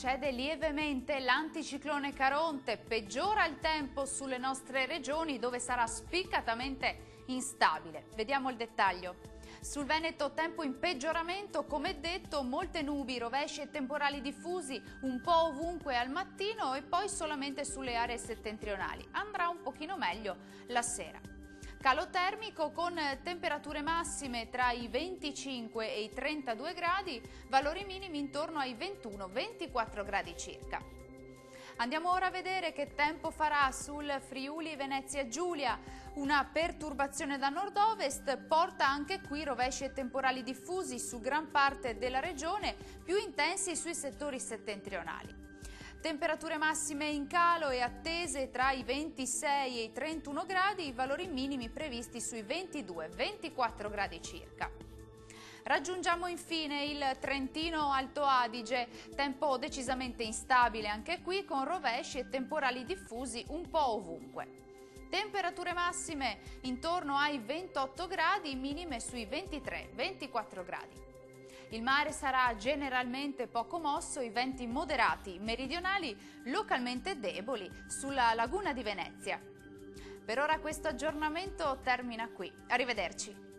Cede lievemente l'anticiclone Caronte, peggiora il tempo sulle nostre regioni dove sarà spiccatamente instabile. Vediamo il dettaglio. Sul Veneto tempo in peggioramento, come detto, molte nubi, rovesci e temporali diffusi un po' ovunque al mattino e poi solamente sulle aree settentrionali. Andrà un pochino meglio la sera. Calo termico con temperature massime tra i 25 e i 32 gradi, valori minimi intorno ai 21-24 gradi circa. Andiamo ora a vedere che tempo farà sul Friuli Venezia Giulia. Una perturbazione da nord-ovest porta anche qui rovesci e temporali diffusi su gran parte della regione, più intensi sui settori settentrionali. Temperature massime in calo e attese tra i 26 e i 31 gradi, i valori minimi previsti sui 22-24 gradi circa. Raggiungiamo infine il Trentino Alto Adige, tempo decisamente instabile anche qui con rovesci e temporali diffusi un po' ovunque. Temperature massime intorno ai 28 gradi, minime sui 23-24 gradi. Il mare sarà generalmente poco mosso, i venti moderati meridionali localmente deboli sulla laguna di Venezia. Per ora questo aggiornamento termina qui. Arrivederci.